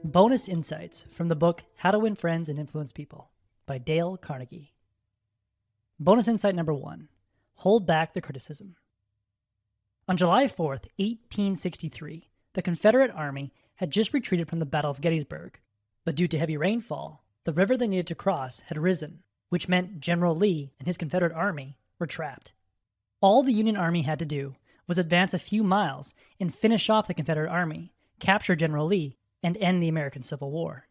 Bonus insights from the book How to Win Friends and Influence People by Dale Carnegie. Bonus insight number 1. Hold back the criticism. On July 4th, 1863, the Confederate Army had just retreated from the Battle of Gettysburg, but due to heavy rainfall, the river they needed to cross had risen, which meant General Lee and his Confederate Army were trapped. All the Union Army had to do was advance a few miles and finish off the Confederate Army, capture General Lee, and end the American Civil War.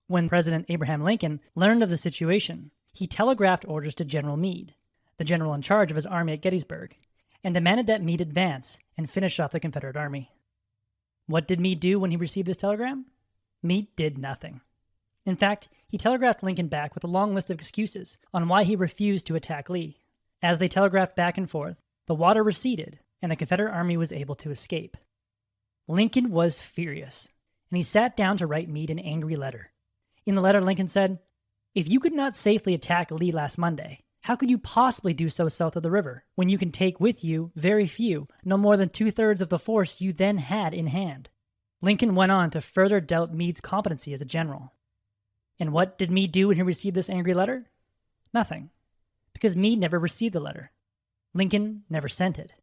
When President Abraham Lincoln learned of the situation, he telegraphed orders to General Meade, the general in charge of his army at Gettysburg, and demanded that Meade advance and finish off the Confederate Army. What did Meade do when he received this telegram? Meade did nothing. In fact, he telegraphed Lincoln back with a long list of excuses on why he refused to attack Lee. As they telegraphed back and forth, the water receded, and the Confederate Army was able to escape. Lincoln was furious, and he sat down to write Meade an angry letter. In the letter, Lincoln said, "If you could not safely attack Lee last Monday, how could you possibly do so south of the river, when you can take with you very few, no more than 2/3 of the force you then had in hand?" Lincoln went on to further doubt Meade's competency as a general. And what did Meade do when he received this angry letter? Nothing, because Meade never received the letter. Lincoln never sent it.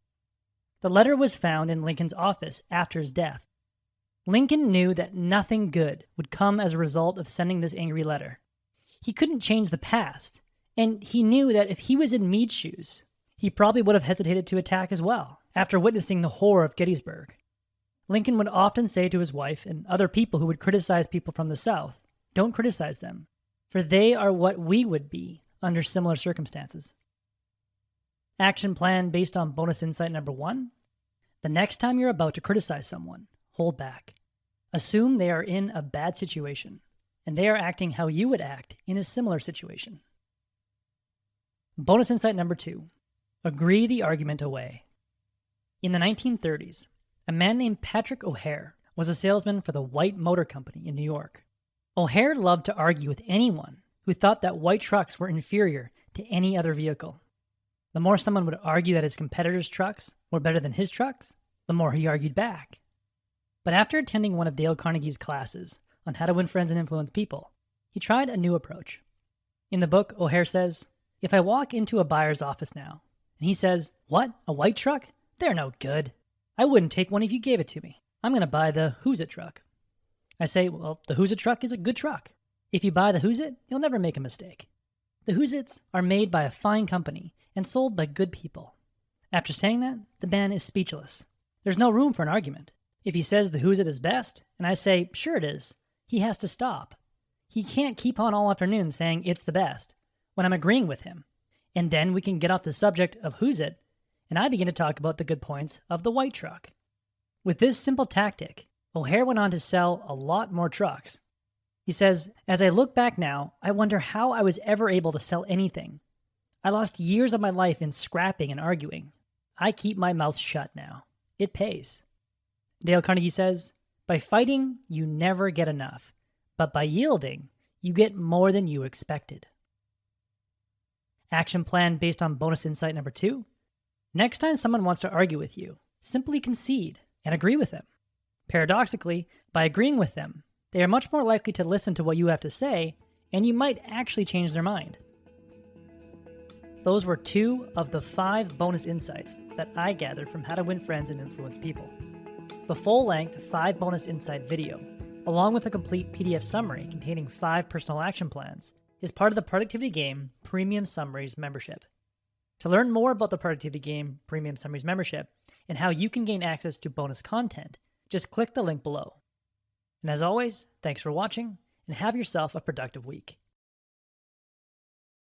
The letter was found in Lincoln's office after his death. Lincoln knew that nothing good would come as a result of sending this angry letter. He couldn't change the past, and he knew that if he was in Meade's shoes, he probably would have hesitated to attack as well, after witnessing the horror of Gettysburg. Lincoln would often say to his wife and other people who would criticize people from the South, "Don't criticize them, for they are what we would be under similar circumstances." Action plan based on bonus insight number 1. The next time you're about to criticize someone, hold back. Assume they are in a bad situation, and they are acting how you would act in a similar situation. Bonus insight number 2. Agree the argument away. In the 1930s, a man named Patrick O'Hare was a salesman for the White Motor Company in New York. O'Hare loved to argue with anyone who thought that white trucks were inferior to any other vehicle. The more someone would argue that his competitors' trucks were better than his trucks, the more he argued back. But after attending one of Dale Carnegie's classes on how to win friends and influence people, he tried a new approach. In the book, O'Hare says, "If I walk into a buyer's office now, and he says, 'What, a white truck? They're no good. I wouldn't take one if you gave it to me. I'm going to buy the Who's It truck.' I say, 'Well, the Who's It truck is a good truck. If you buy the Who's It, you'll never make a mistake. The Who's Its are made by a fine company and sold by good people.' After saying that, the man is speechless. There's no room for an argument. If he says the Who's It is best, and I say, 'Sure it is,' he has to stop. He can't keep on all afternoon saying it's the best when I'm agreeing with him. And then we can get off the subject of Who's It, and I begin to talk about the good points of the white truck." With this simple tactic, O'Hare went on to sell a lot more trucks. He says, "As I look back now, I wonder how I was ever able to sell anything. I lost years of my life in scrapping and arguing. I keep my mouth shut now. It pays." Dale Carnegie says, "By fighting, you never get enough, but by yielding, you get more than you expected." Action plan based on bonus insight number 2. Next time someone wants to argue with you, simply concede and agree with them. Paradoxically, by agreeing with them, they are much more likely to listen to what you have to say, and you might actually change their mind. Those were 2 of the 5 bonus insights that I gathered from How to Win Friends and Influence People. The full-length 5 bonus insight video, along with a complete PDF summary containing 5 personal action plans, is part of the Productivity Game Premium Summaries membership. To learn more about the Productivity Game Premium Summaries membership and how you can gain access to bonus content, just click the link below. And as always, thanks for watching, and have yourself a productive week.